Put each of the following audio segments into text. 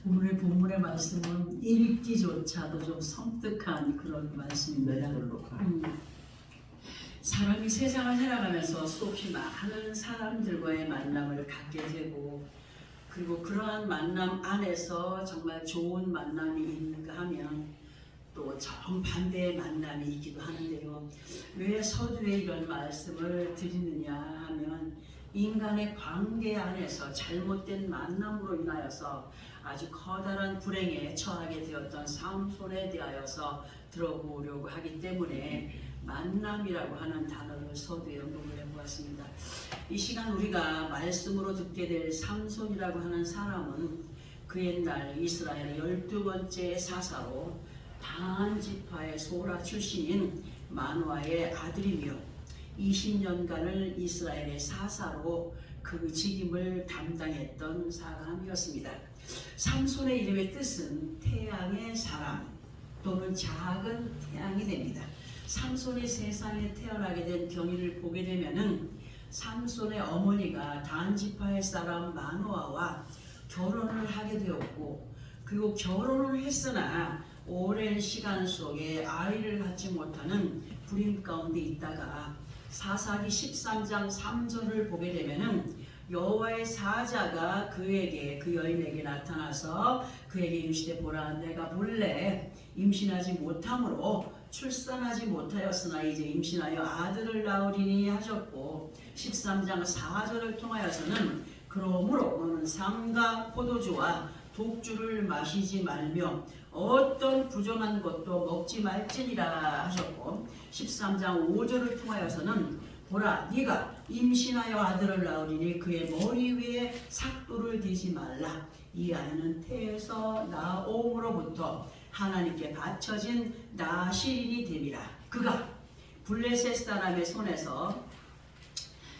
오늘의 본문의 말씀은 읽기조차도 좀 섬뜩한 그런 말씀입니다. 사람이 세상을 살아가면서 수없이 많은 사람들과의 만남을 갖게 되고, 그리고 그러한 만남 안에서 정말 좋은 만남이 있는가 하면 또 정반대의 만남이 있기도 하는데요. 왜 서두에 이런 말씀을 드리느냐 하면, 인간의 관계 안에서 잘못된 만남으로 인하여서 아주 커다란 불행에 처하게 되었던 삼손에 대하여서 들어보려고 하기 때문에 만남이라고 하는 단어를 서두에 언급을 해보았습니다. 이 시간 우리가 말씀으로 듣게 될 삼손이라고 하는 사람은 그 옛날 이스라엘의 12번째 사사로 단 지파의 소라 출신인 마노아의 아들이며 20년간을 이스라엘의 사사로 그 직임을 담당했던 사람이었습니다. 삼손의 이름의 뜻은 태양의 사람 또는 작은 태양이 됩니다. 삼손이 세상에 태어나게 된 경위를 보게 되면은 삼손의 어머니가 단 지파의 사람 마노아와 결혼을 하게 되었고, 그리고 결혼을 했으나 오랜 시간 속에 아이를 갖지 못하는 불임 가운데 있다가 사사기 13장 3절을 보게 되면은 여호와의 사자가 그 여인에게 나타나서 그에게 이르시되, 보라, 내가 본래 임신하지 못함으로 출산하지 못하였으나 이제 임신하여 아들을 낳으리니 하셨고, 13장 4절을 통하여서는 그러므로 너는 삼가 포도주와 독주를 마시지 말며 어떤 부정한 것도 먹지 말지니라 하셨고, 13장 5절을 통하여서는 보라, 네가 임신하여 아들을 낳으리니 그의 머리 위에 삭도를 대지 말라. 이 아이는 태에서 나옴으로부터 하나님께 바쳐진 나실인이 되리라. 그가 블레셋 사람의 손에서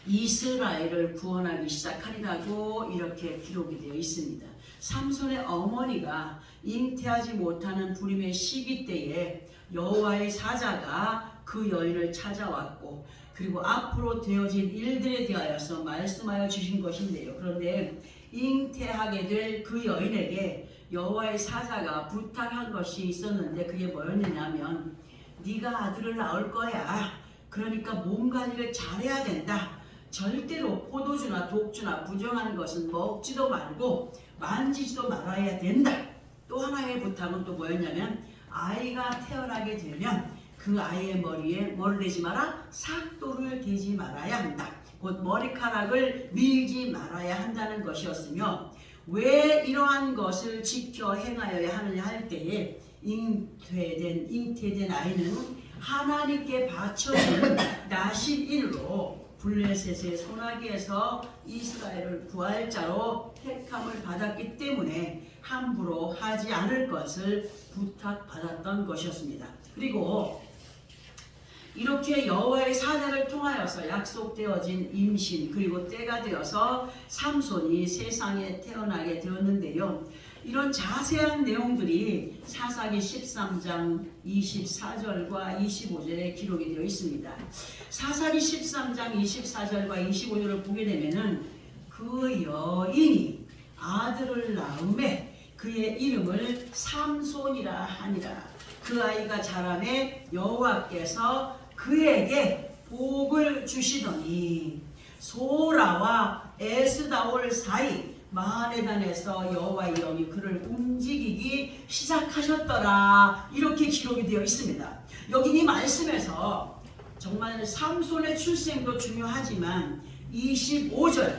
이스라엘을 구원하기 시작하리라고 이렇게 기록이 되어 있습니다. 삼손의 어머니가 잉태하지 못하는 불임의 시기 때에 여호와의 사자가 그 여인을 찾아왔고, 그리고 앞으로 되어질 일들에 대하여서 말씀하여 주신 것인데요. 그런데 잉태하게 될 그 여인에게 여호와의 사자가 부탁한 것이 있었는데, 그게 뭐였느냐면, 네가 아들을 낳을 거야. 그러니까 몸 관리를 잘해야 된다. 절대로 포도주나 독주나 부정한 것은 먹지도 말고 만지지도 말아야 된다. 또 하나의 부탁은 또 뭐였냐면, 아이가 태어나게 되면 그 아이의 머리에 뭘 대지 마라? 삭도를 대지 말아야 한다. 곧 머리카락을 밀지 말아야 한다는 것이었으며, 왜 이러한 것을 지켜 행하여야 하느냐 할 때에 잉태된 아이는 하나님께 바쳐진 나실인으로 블레셋의 소나기에서 이스라엘을 구할 자로 택함을 받았기 때문에 함부로 하지 않을 것을 부탁받았던 것이었습니다. 그리고 이렇게 여호와의 사자를 통하여서 약속되어진 임신, 그리고 때가 되어서 삼손이 세상에 태어나게 되었는데요. 이런 자세한 내용들이 사사기 13장 24절과 25절에 기록이 되어 있습니다. 사사기 13장 24절과 25절을 보게 되면은 그 여인이 아들을 낳음에 그의 이름을 삼손이라 하니라. 그 아이가 자라매 여호와께서 그에게 복을 주시더니 소라와 에스다올 사이 마하네단에서 여호와의 영이 그를 움직이기 시작하셨더라. 이렇게 기록이 되어 있습니다. 여기 이 말씀에서 정말 삼손의 출생도 중요하지만 25절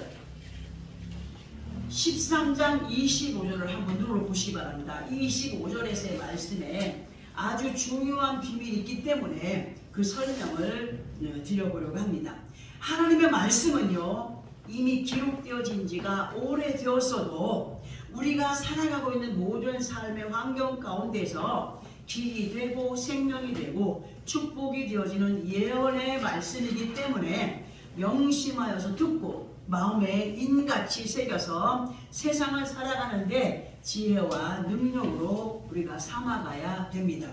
13장 25절을 한번 눌러보시기 바랍니다. 25절에서의 말씀에 아주 중요한 비밀이 있기 때문에 그 설명을 드려보려고 합니다. 하나님의 말씀은요, 이미 기록되어진 지가 오래되었어도 우리가 살아가고 있는 모든 삶의 환경 가운데서 길이 되고 생명이 되고 축복이 되어지는 예언의 말씀이기 때문에 명심하여서 듣고 마음에 인같이 새겨서 세상을 살아가는데 지혜와 능력으로 우리가 삼아가야 됩니다.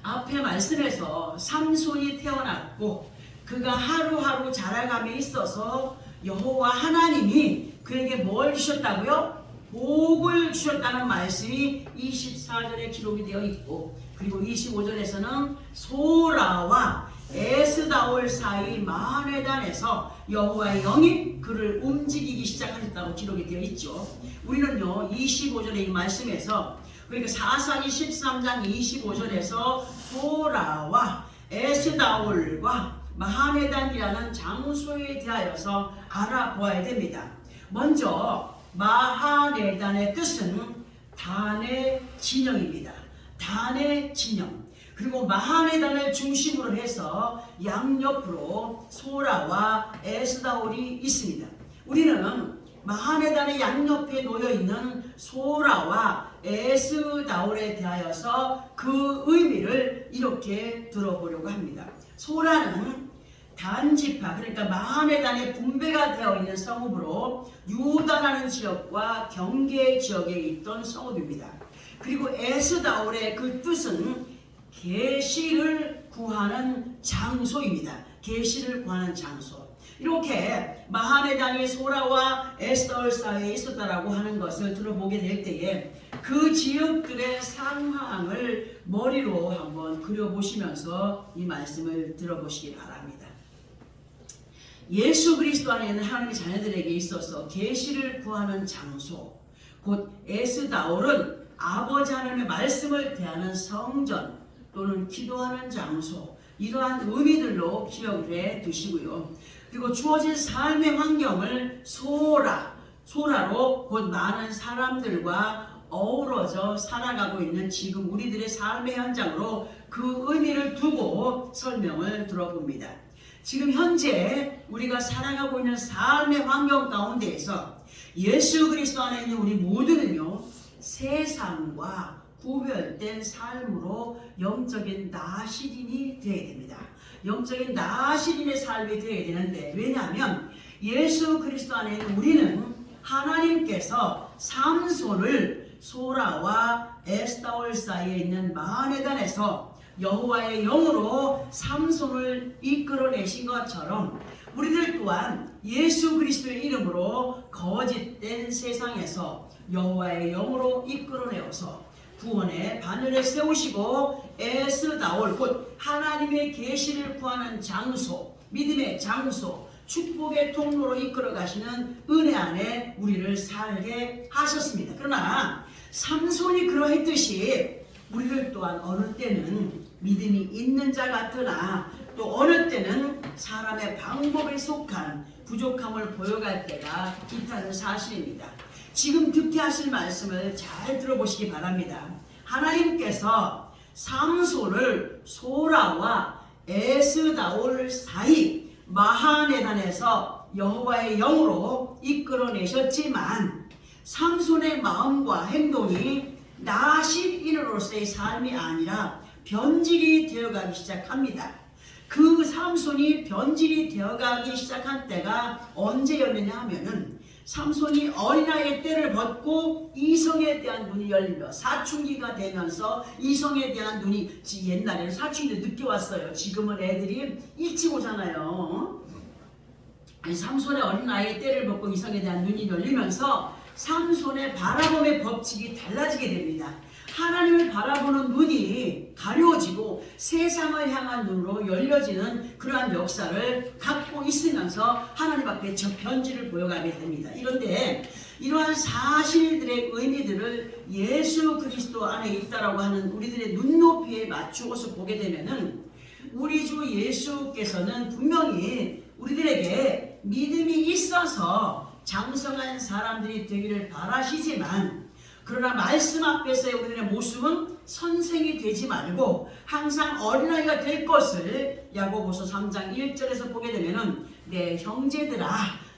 앞에 말씀에서 삼손이 태어났고 그가 하루하루 자라감에 있어서 여호와 하나님이 그에게 뭘 주셨다고요? 복을 주셨다는 말씀이 24절에 기록이 되어 있고, 그리고 25절에서는 소라와 에스다올 사이 마하네단에서 여호와의 영이 그를 움직이기 시작하셨다고 기록이 되어 있죠. 우리는요 25절의 이 말씀에서, 그러니까 사사기 13장 25절에서 소라와 에스다올과 마하네단이라는 장소에 대하여서 알아보아야 됩니다. 먼저 마하네단의 뜻은 단의 진영입니다. 단의 진영. 그리고 마하네단을 중심으로 해서 양옆으로 소라와 에스다올이 있습니다. 우리는 마하네단의 양옆에 놓여있는 소라와 에스다올에 대하여서 그 의미를 이렇게 들어보려고 합니다. 소라는 단지파, 그러니까 마하네단의 분배가 되어 있는 성읍으로 유다라는 지역과 경계 지역에 있던 성읍입니다. 그리고 에스다올의 그 뜻은 계시를 구하는 장소입니다. 계시를 구하는 장소. 이렇게 마하네단이 소라와 에스다올 사이에 있었다라고 하는 것을 들어보게 될 때에 그 지역들의 상황을 머리로 한번 그려보시면서 이 말씀을 들어보시기 바랍니다. 예수 그리스도 안에 있는 하나님의 자녀들에게 있어서 계시를 구하는 장소, 곧 에스다올은 아버지 하나님의 말씀을 대하는 성전 또는 기도하는 장소, 이러한 의미들로 기억해 두시고요. 그리고 주어진 삶의 환경을 소라로 곧 많은 사람들과 어우러져 살아가고 있는 지금 우리들의 삶의 현장으로 그 의미를 두고 설명을 들어봅니다. 지금 현재 우리가 살아가고 있는 삶의 환경 가운데에서 예수 그리스도 안에 있는 우리 모두는요, 세상과 구별된 삶으로 영적인 나시린이 되어야 됩니다. 영적인 나시린의 삶이 되어야 되는데, 왜냐하면 예수 그리스도 안에 있는 우리는 하나님께서 삼손을 소라와 에스다올 사이에 있는 마하네단에서 여호와의 영으로 삼손을 이끌어내신 것처럼 우리들 또한 예수 그리스도의 이름으로 거짓된 세상에서 여호와의 영으로 이끌어내어서 구원의 바늘에 세우시고 에스다올, 곧 하나님의 계시를 구하는 장소, 믿음의 장소, 축복의 통로로 이끌어 가시는 은혜 안에 우리를 살게 하셨습니다. 그러나 삼손이 그러했듯이 우리를 또한 어느 때는 믿음이 있는 자 같으나 또 어느 때는 사람의 방법에 속한 부족함을 보여갈 때가 있다는 사실입니다. 지금 듣게 하실 말씀을 잘 들어보시기 바랍니다. 하나님께서 삼손을 소라와 에스다올 사이 마하네단에서 여호와의 영으로 이끌어내셨지만 삼손의 마음과 행동이 나실인으로서의 삶이 아니라 변질이 되어가기 시작합니다. 그 삼손이 변질이 되어가기 시작한 때가 언제였느냐 하면은 삼손이 어린아이의 때를 벗고 이성에 대한 눈이 열리며 사춘기가 되면서 이성에 대한 눈이, 옛날에는 사춘기도 늦게 왔어요. 지금은 애들이 일찍 오잖아요. 삼손의 어린아이의 때를 벗고 이성에 대한 눈이 열리면서 삼손의 바라봄의 법칙이 달라지게 됩니다. 하나님을 바라보는 눈이 가려지고 세상을 향한 눈으로 열려지는 그러한 역사를 갖고 있으면서 하나님 앞에 저 변질을 보여가게 됩니다. 이런데 이러한 사실들의 의미들을 예수 그리스도 안에 있다라고 하는 우리들의 눈높이에 맞추어서 보게 되면은 우리 주 예수께서는 분명히 우리들에게 믿음이 있어서 장성한 사람들이 되기를 바라시지만, 그러나 말씀 앞에서의 우리들의 모습은 선생이 되지 말고 항상 어린아이가 될 것을 야고보서 3장 1절에서 보게 되면은 내 형제들아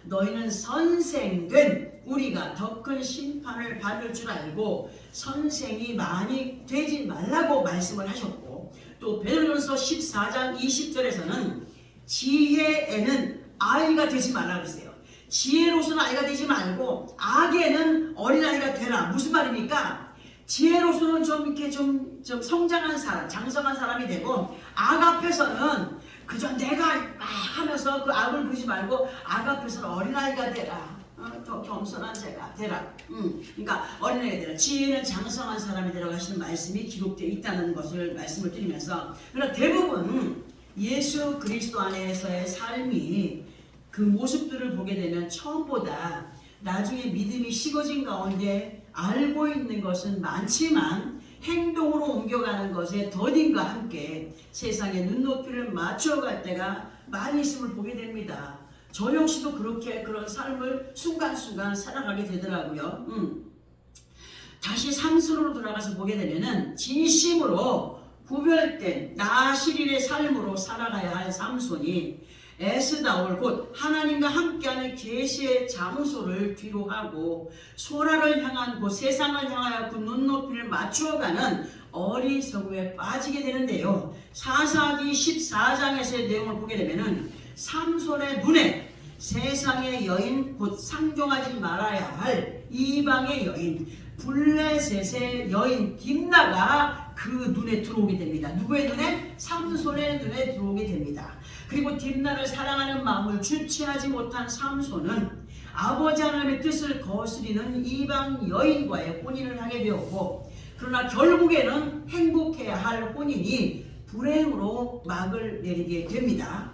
너희는 선생된 우리가 더 큰 심판을 받을 줄 알고 선생이 많이 되지 말라고 말씀을 하셨고, 또 베드로전서 14장 20절에서는 지혜에는 아이가 되지 말라고 했어요. 지혜로서는 아이가 되지 말고 악에는 어린아이가 되라. 무슨 말입니까? 지혜로서는 좀 이렇게 좀 성장한 사람, 장성한 사람이 되고, 악 앞에서는 그저 내가 막 하면서 그 악을 부리지 말고 악 앞에서는 어린아이가 되라. 더 겸손한 자가 되라. 그러니까 어린애가 되라. 지혜는 장성한 사람이 되라고 하시는 말씀이 기록되어 있다는 것을 말씀을 드리면서, 그러나 대부분 예수 그리스도 안에서의 삶이 그 모습들을 보게 되면 처음보다 나중에 믿음이 식어진 가운데 알고 있는 것은 많지만 행동으로 옮겨가는 것에 더딘과 함께 세상의 눈높이를 맞춰갈 때가 많이 있음을 보게 됩니다. 저 역시도 그렇게 그런 삶을 순간순간 살아가게 되더라고요. 다시 삼손으로 돌아가서 보게 되면은 진심으로 구별된 나실인의 삶으로 살아가야 할 삼손이 에스다올 곧 하나님과 함께하는 계시의 장소를 뒤로하고 소라를 향한 곳 세상을 향하여 그 눈높이를 맞추어가는 어리석음에 빠지게 되는데요. 사사기 14장에서의 내용을 보게 되면은 삼손의 눈에 세상의 여인 곧 상종하지 말아야 할 이방의 여인 블레셋의 여인 딥나가 그 눈에 들어오게 됩니다. 누구의 눈에? 삼손의 눈에 들어오게 됩니다. 그리고 딥나를 사랑하는 마음을 주체하지 못한 삼손은 아버지 하나님의 뜻을 거스리는 이방 여인과의 혼인을 하게 되었고, 그러나 결국에는 행복해야 할 혼인이 불행으로 막을 내리게 됩니다.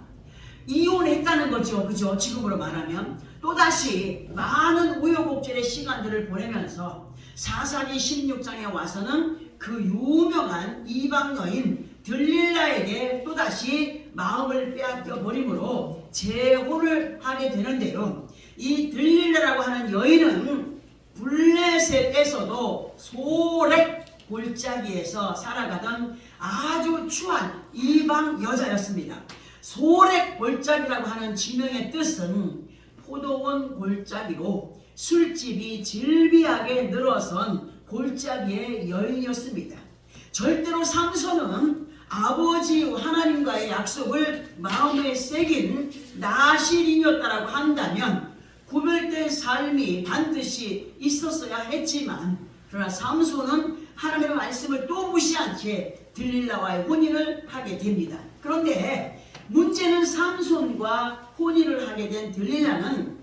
이혼했다는 거죠. 그죠? 지금으로 말하면 또다시 많은 우여곡절의 시간들을 보내면서 사사기 16장에 와서는 그 유명한 이방 여인 들릴라에게 또다시 마음을 빼앗겨 버림으로 재혼을 하게 되는데요. 이 들릴라라고 하는 여인은 블레셋에서도 소렉 골짜기에서 살아가던 아주 추한 이방 여자였습니다. 소렉 골짜기라고 하는 지명의 뜻은 포도원 골짜기로 술집이 질비하게 늘어선 골짜기의 여인이었습니다. 절대로 삼손은 아버지 하나님과의 약속을 마음에 새긴 나실인이었다라고 한다면 구별된 삶이 반드시 있었어야 했지만, 그러나 삼손은 하나님의 말씀을 또 무시한 채 들릴라와의 혼인을 하게 됩니다. 그런데 문제는 삼손과 혼인을 하게 된 들릴라는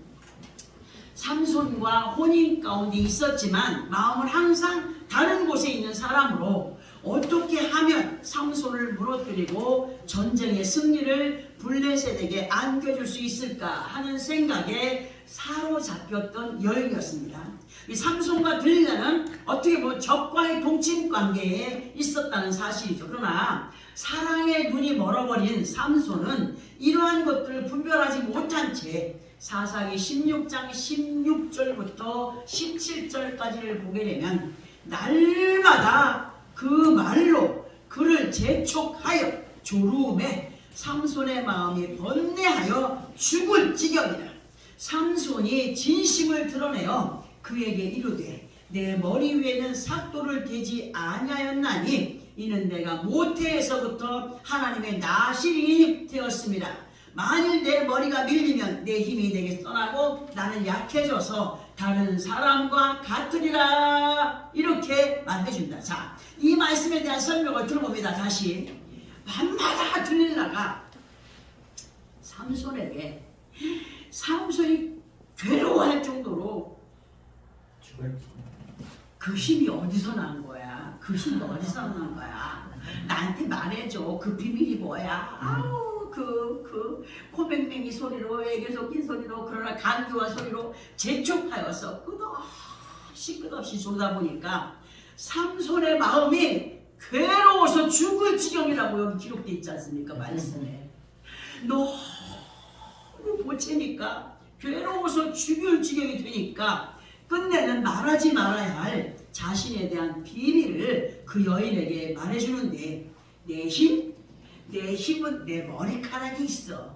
삼손과 혼인 가운데 있었지만 마음은 항상 다른 곳에 있는 사람으로 어떻게 하면 삼손을 무너뜨리고 전쟁의 승리를 블레셋에게 안겨줄 수 있을까 하는 생각에 사로잡혔던 여인이었습니다. 이 삼손과 들릴라는 어떻게 보면 적과의 동침 관계에 있었다는 사실이죠. 그러나 사랑의 눈이 멀어버린 삼손은 이러한 것들을 분별하지 못한 채 사사기 16장 16절부터 17절까지를 보게 되면 날마다 그 말로 그를 재촉하여 조루음에 삼손의 마음이 번뇌하여 죽을 지경이라. 삼손이 진심을 드러내어 그에게 이르되 내 머리 위에는 삭도를 대지 아니하였나니 이는 내가 모태에서부터 하나님의 나실인이 되었습니다. 만일 내 머리가 밀리면 내 힘이 내게 떠나고 나는 약해져서 다른 사람과 같으리라. 이렇게 말해줍니다. 자, 이 말씀에 대한 설명을 들어봅니다. 다시 밤마다 들릴라가 삼손에게 삼손이 괴로워할 정도로 그 힘이 어디서 난 거야? 그 힘이 어디서 난 거야? 나한테 말해줘. 그 비밀이 뭐야? 아우 그 코맹맹이 소리로 애교 섞인 소리로 그러나 간교와 소리로 재촉하여서 끝없이 쏟다 보니까 삼손의 마음이 괴로워서 죽을 지경이라고 여기 기록되어 있지 않습니까? 말씀에 너무 보채니까 괴로워서 죽을 지경이 되니까 끝내는 말하지 말아야 할 자신에 대한 비밀을 그 여인에게 말해주는데 내 힘은 내 머리카락이 있어.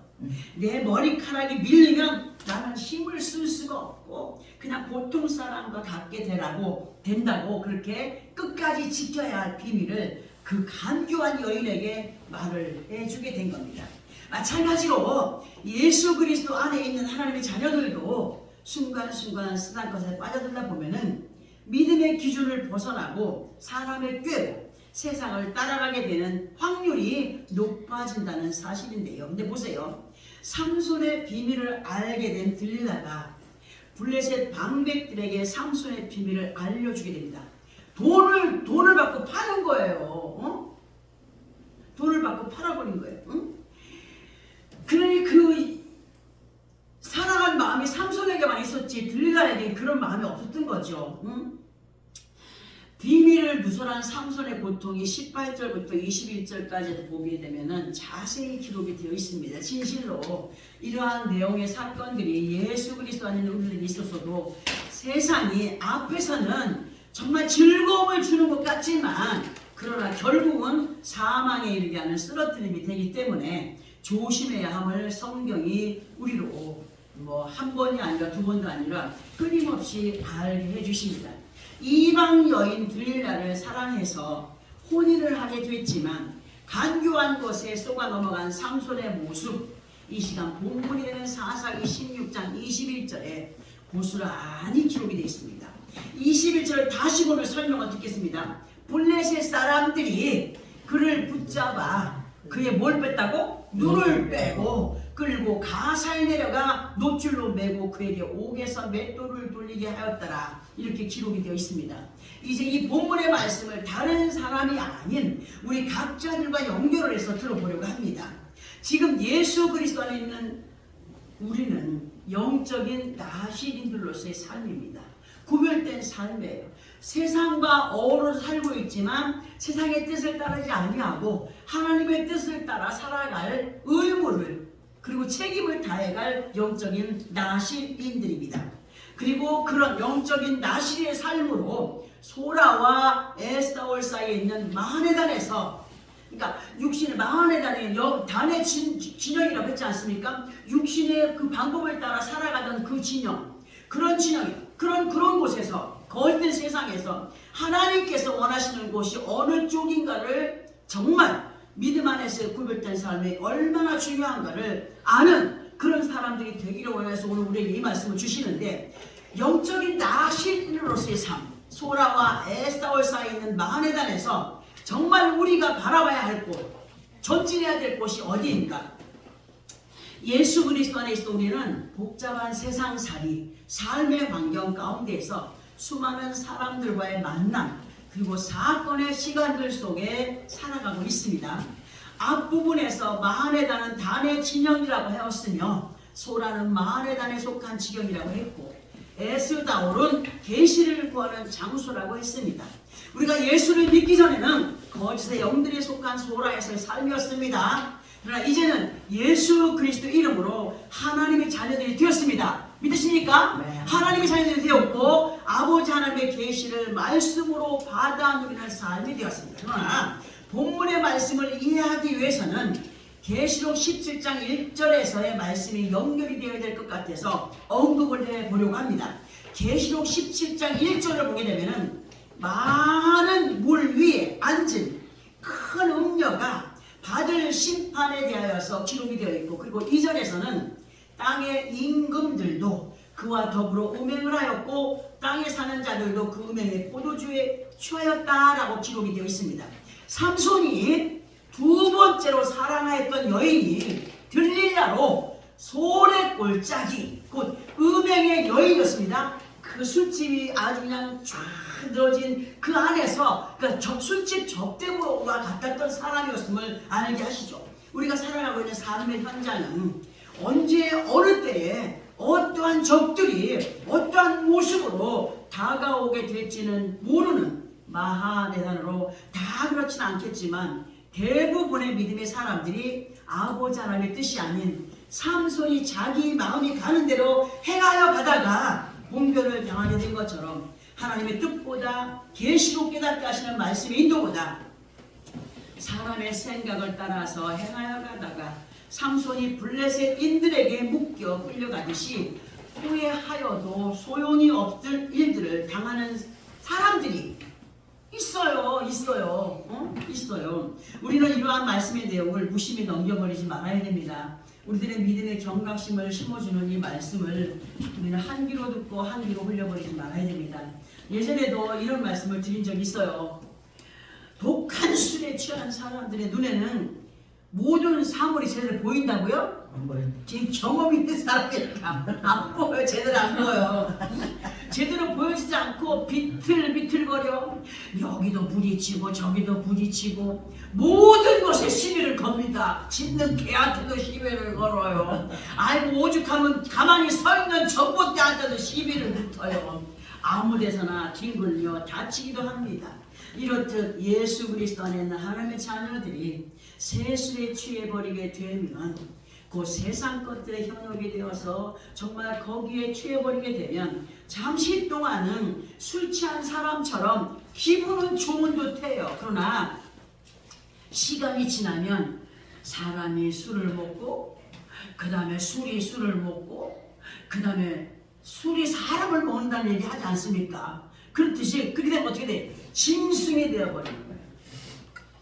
내 머리카락이 밀리면 나는 힘을 쓸 수가 없고 그냥 보통 사람과 같게 된다고 그렇게 끝까지 지켜야 할 비밀을 그 간교한 여인에게 말을 해주게 된 겁니다. 마찬가지로 예수 그리스도 안에 있는 하나님의 자녀들도 순간순간 쓰던 것에 빠져들다 보면은 믿음의 기준을 벗어나고 사람의 꾀로 세상을 따라가게 되는 확률이 높아진다는 사실인데요. 근데 보세요. 삼손의 비밀을 알게 된 들릴라가 블레셋 방백들에게 삼손의 비밀을 알려주게 됩니다. 돈을 받고 파는 거예요. 돈을 받고 팔아버린 거예요. 그러니 그 사랑한 마음이 삼손에게만 있었지 들릴라에게 그런 마음이 없었던 거죠. 비밀을 누설한 삼손의 고통이 18절부터 21절까지 보게 되면은 자세히 기록이 되어 있습니다. 진실로 이러한 내용의 사건들이 예수 그리스도 안에 있는 우리들이 있었어도 세상이 앞에서는 정말 즐거움을 주는 것 같지만 그러나 결국은 사망에 이르게 하는 쓰러뜨림이 되기 때문에 조심해야 함을 성경이 우리로 한 번이 아니라 두 번도 아니라 끊임없이 알게 해주십니다. 이방 여인 들릴라를 사랑해서 혼인을 하게 됐지만 간교한 것에 속아 넘어간 삼손의 모습, 이 시간 본문이 되는 사사기 16장 21절에 고스란히 기록이 되어 있습니다. 21절을 다시 오늘 설명을 듣겠습니다. 블레셋 사람들이 그를 붙잡아 그의 뭘 뺐다고? 눈을 빼고 끌고 가사에 내려가 노줄로 매고 그에게 옥에서 맷돌을 돌리게 하였더라. 이렇게 기록이 되어 있습니다. 이제 이 본문의 말씀을 다른 사람이 아닌 우리 각자들과 연결을 해서 들어보려고 합니다. 지금 예수 그리스도 안에 있는 우리는 영적인 나시린들로서의 삶입니다. 구별된 삶이에요. 세상과 어우러져 살고 있지만 세상의 뜻을 따르지 아니하고 하나님의 뜻을 따라 살아갈 의무를 그리고 책임을 다해갈 영적인 나실인들입니다. 그리고 그런 영적인 나실의 삶으로 소라와 에스타올 사이에 있는 마하네단에서, 그러니까 육신의 마하네단의 단의 진영이라고 했지 않습니까? 육신의 그 방법을 따라 살아가던 그 진영, 그런 진영이 그런 곳에서 거짓된 세상에서 하나님께서 원하시는 곳이 어느 쪽인가를 정말 믿음 안에서 구별된 삶이 얼마나 중요한가를 아는 그런 사람들이 되기를 원해서 오늘 우리에게 이 말씀을 주시는데, 영적인 나실로서의 삶, 소라와 에스타올 사이에 있는 마하네단에서 정말 우리가 바라봐야 할 곳, 전진해야 될 곳이 어디인가? 예수 그리스도 안에 있어 우리는 복잡한 세상살이, 삶의 환경 가운데에서 수많은 사람들과의 만남 그리고 사건의 시간들 속에 살아가고 있습니다. 앞부분에서 마하네단은 단의 진영이라고 하였으며 소라는 마하네단에 속한 지경이라고 했고 에스다올은 계시를 구하는 장소라고 했습니다. 우리가 예수를 믿기 전에는 거짓의 영들이 속한 소라에서의 삶이었습니다. 그러나 이제는 예수 그리스도 이름으로 하나님의 자녀들이 되었습니다. 믿으십니까? 네. 하나님의 자녀들이 되었고 아버지 하나님의 계시를 말씀으로 받아 누리는 삶이 되었습니다. 그러나 본문의 말씀을 이해하기 위해서는 계시록 17장 1절에서의 말씀이 연결이 되어야 될 것 같아서 언급을 해보려고 합니다. 계시록 17장 1절을 보게 되면 많은 물 위에 앉은 큰 음녀가 받을 심판에 대하여서 기록이 되어 있고, 그리고 2절에서는 땅의 임금들도 그와 더불어 음행을 하였고 땅에 사는 자들도 그 음행의 포도주에 취하였다라고 기록이 되어 있습니다. 삼손이 두 번째로 사랑하였던 여인이 들릴라로 소래 꼴짝이 곧 음행의 여인이었습니다. 그 술집이 아주 그냥 쫙 늘어진 그 안에서 그 술집 접대부와 같았던 사람이었음을 알게 하시죠. 우리가 살아가고 있는 삶의 현장은 언제 어느 때에 어떠한 적들이 어떠한 모습으로 다가오게 될지는 모르는 마하네단으로 다 그렇진 않겠지만 대부분의 믿음의 사람들이 아버지 하나님의 뜻이 아닌 삼손이 자기 마음이 가는 대로 행하여 가다가 봉변을 당하게 된 것처럼 하나님의 뜻보다 계시로 깨닫게 하시는 말씀의 인도보다 사람의 생각을 따라서 행하여 가다가 삼손이 블레셋인들에게 묶여 끌려가듯이 후회하여도 소용이 없을 일들을 당하는 사람들이 있어요. 우리는 이러한 말씀의 내용을 무심히 넘겨버리지 말아야 됩니다. 우리들의 믿음의 경각심을 심어주는 이 말씀을 우리는 한 귀로 듣고 한 귀로 흘려버리지 말아야 됩니다. 예전에도 이런 말씀을 드린 적이 있어요. 독한 술에 취한 사람들의 눈에는 모든 사물이 제대로 보인다고요? 안 보여. 지금 경험 있는 사람이니까 안 보여. 제대로 안 보여. 제대로 보여지지 않고 비틀비틀거려. 여기도 부딪히고 저기도 부딪히고 모든 것에 시비를 겁니다. 짖는 개한테도 시비를 걸어요. 아이고 오죽하면 가만히 서 있는 전봇대한테도 시비를 붙어요. 아무 데서나 뒹굴려 다치기도 합니다. 이렇듯 예수 그리스도 안에 있는 하나님의 자녀들이 세술에 취해버리게 되면 그 세상 것들에 현혹이 되어서 정말 거기에 취해버리게 되면 잠시 동안은 술 취한 사람처럼 기분은 좋은 듯해요. 그러나 시간이 지나면 사람이 술을 먹고 그 다음에 술이 술을 먹고 그 다음에 술이 사람을 먹는다는 얘기 하지 않습니까? 그렇듯이 그렇게 되면 어떻게 돼? 짐승이 되어버리는 거예요.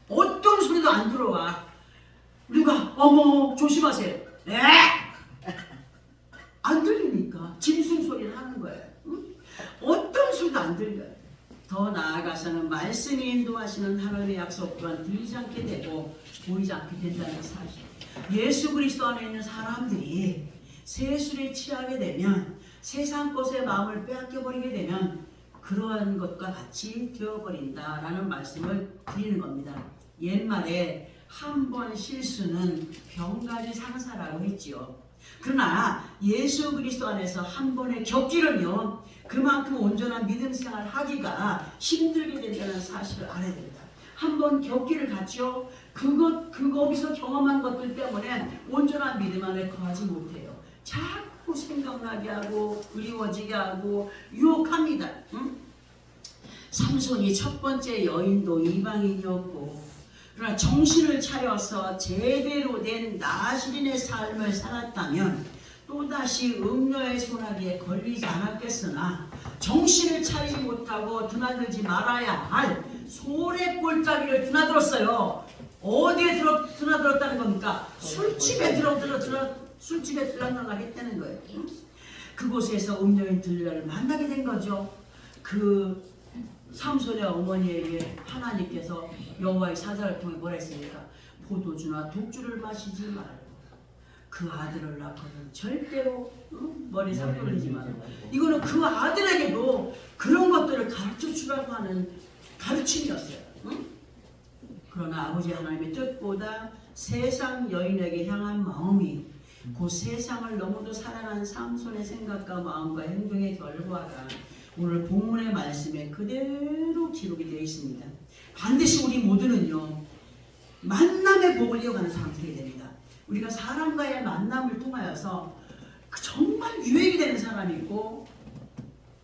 어떤 소리도 안 들어와. 누가 어머 조심하세요. 에? 안 들리니까 짐승 소리를 하는 거예요. 응? 어떤 소리도 안 들려요. 더 나아가서는 말씀이 인도하시는 하나님의 약속 또한 들리지 않게 되고 보이지 않게 된다는 사실. 예수 그리스도 안에 있는 사람들이 세술에 취하게 되면 세상 것에 마음을 빼앗겨버리게 되면 그러한 것과 같이 되어버린다라는 말씀을 드리는 겁니다. 옛말에 한 번 실수는 병가지 상사라고 했지요. 그러나 예수 그리스도 안에서 한 번의 격기는요 그만큼 온전한 믿음 생활을 하기가 힘들게 된다는 사실을 알아야 됩니다. 한 번 격기를 갖죠. 거기서 경험한 것들 때문에 온전한 믿음 안에 거하지 못해요. 자꾸 생각나게 하고 그리워지게 하고 유혹합니다. 응? 삼손이 첫 번째 여인도 이방인이었고 그러나 정신을 차려서 제대로 된 나시린의 삶을 살았다면 또다시 음녀의 손아귀에 걸리지 않았겠으나 정신을 차리지 못하고 드나들지 말아야 할 소래 꼴짜기를 드나들었어요. 어디에 드나들었다는 겁니까? 술집에 들어가겠다는 거예요. 그곳에서 음녀인 들려를 만나게 된 거죠. 그 삼손의 어머니에게 하나님께서 여호와의 사자를 통해 뭐라 했습니까? 포도주나 독주를 마시지 말고 그 아들을 낳거든 절대로 머리 상 돌리지 말고. 이거는 그 아들에게도 그런 것들을 가르쳐 주라고 하는 가르침이었어요. 응? 그러나 아버지 하나님의 뜻보다 세상 여인에게 향한 마음이 그 세상을 너무도 사랑하는 삼손의 생각과 마음과 행동의 결과가 오늘 본문의 말씀에 그대로 기록이 되어 있습니다. 반드시 우리 모두는요 만남의 복을 이어가는 사람들이 됩니다. 우리가 사람과의 만남을 통하여서 정말 유익이 되는 사람이 있고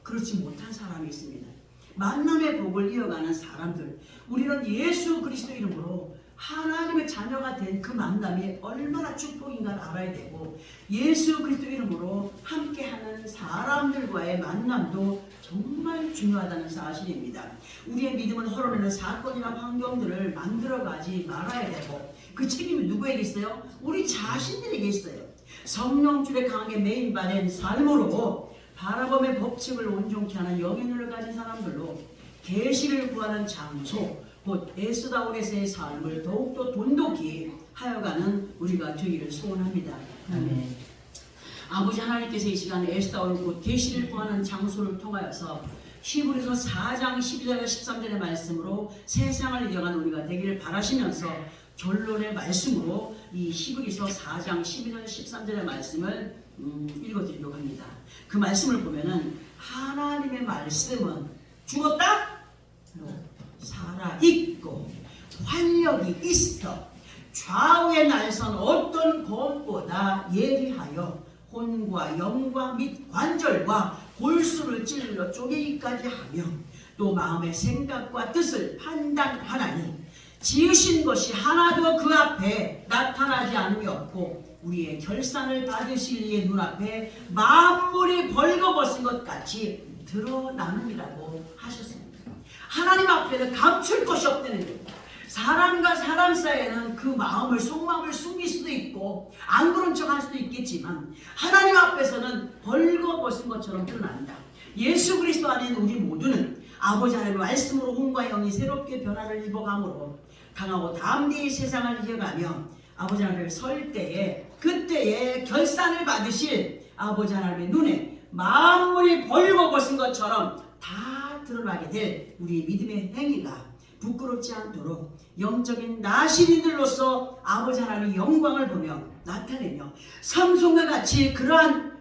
그렇지 못한 사람이 있습니다. 만남의 복을 이어가는 사람들, 우리는 예수 그리스도 이름으로 하나님의 자녀가 된 그 만남이 얼마나 축복인가를 알아야 되고 예수 그리스도 이름으로 함께하는 사람들과의 만남도 정말 중요하다는 사실입니다. 우리의 믿음은 허러내는 사건이나 환경들을 만들어가지 말아야 되고 그 책임이 누구에게 있어요? 우리 자신들에게 있어요. 성령줄에 강하게 매인받은 삶으로 바라봄의 법칙을 온전케 하는 영의 가진 사람들로 계시를 구하는 장소 곧 에스다올에서의 삶을 더욱더 돈독히 하여가는 우리가 되기를 소원합니다. 아멘. 아버지 하나님께서 이 시간에 에스다올 곧 계시를 구하는 장소를 통하여서 히브리서 4장 12절과 13절의 말씀으로 세상을 이겨가는 우리가 되기를 바라시면서 결론의 말씀으로 이 히브리서 4장 12절 13절의 말씀을 읽어드리려고 합니다. 그 말씀을 보면은 하나님의 말씀은 죽었다? 살아있고 활력이 있어 좌우의 날선 어떤 검보다 예리하여 혼과 영과 및 관절과 골수를 찔러 쪼개기까지 하며 또 마음의 생각과 뜻을 판단하나니 지으신 것이 하나도 그 앞에 나타나지 않으였고 우리의 결산을 받으실 이의 눈앞에 만물이 벌거벗은 것 같이 드러나느니라고 하셨습니다. 하나님 앞에는 감출 것이 없다는 겁니다. 사람과 사람 사이에는 그 마음을 속마음을 숨길 수도 있고 안 그런 척 할 수도 있겠지만 하나님 앞에서는 벌거벗은 것처럼 드러난다. 예수 그리스도 안에 있는 우리 모두는 아버지 하나님의 말씀으로 혼과 영이 새롭게 변화를 입어감으로 강하고 담대히 세상을 이겨가며 아버지 하나님 앞에 설 때에 그때에 결산을 받으실 아버지 하나님의 눈에 만물이 벌거벗은 것처럼 다 드러나게 될 우리 믿음의 행위가 부끄럽지 않도록 영적인 나신인들로서 아버지 하나님의 영광을 보며 나타내며 삼손과 같이 그러한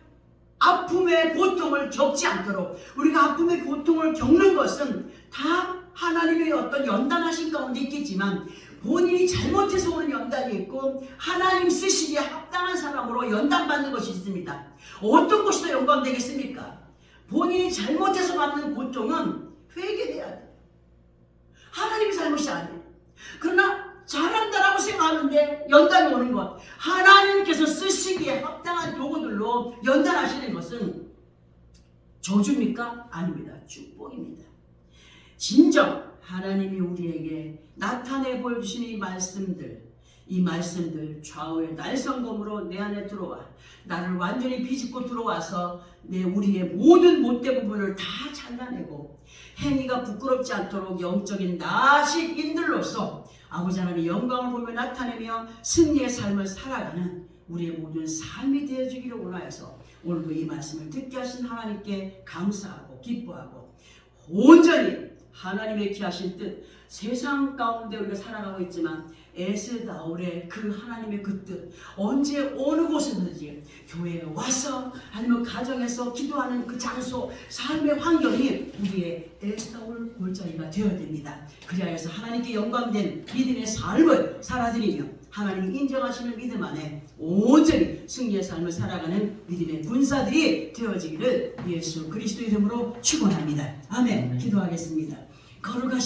아픔의 고통을 겪지 않도록, 우리가 아픔의 고통을 겪는 것은 다 하나님의 어떤 연단하신 가운데 있겠지만 본인이 잘못해서 오는 연단이 있고 하나님 쓰시기에 합당한 사람으로 연단받는 것이 있습니다. 어떤 것이 더 영광되겠습니까? 본인이 잘못해서 받는 고통은 회개해야 돼요. 하나님의 잘못이 아니에요. 그러나 잘한다라고 생각하는데 연단이 오는 것, 하나님께서 쓰시기에 합당한 도구들로 연단하시는 것은 저주입니까? 아닙니다. 축복입니다. 진정 하나님이 우리에게 나타내 보여주신 이 말씀들 좌우의 날성검으로 내 안에 들어와 나를 완전히 비집고 들어와서 우리의 모든 못된 부분을 다 잘라내고 행위가 부끄럽지 않도록 영적인 나식인들로서 아버지 하나님의 영광을 보며 나타내며 승리의 삶을 살아가는 우리의 모든 삶이 되어주기를 원하여서 오늘도 이 말씀을 듣게 하신 하나님께 감사하고 기뻐하고 온전히 하나님의 기하신 뜻, 세상 가운데 우리가 살아가고 있지만 에스다올의 그 하나님의 그 뜻, 언제 어느 곳에든지 교회에 와서 아니면 가정에서 기도하는 그 장소, 삶의 환경이 우리의 에스다올 골짜기가 되어야 됩니다. 그리하여서 하나님께 영광된 믿음의 삶을 살아드리며 하나님이 인정하시는 믿음 안에 온전히 승리의 삶을 살아가는 믿음의 군사들이 되어지기를 예수 그리스도 이름으로 축원합니다. 아멘. 기도하겠습니다. 거룩하신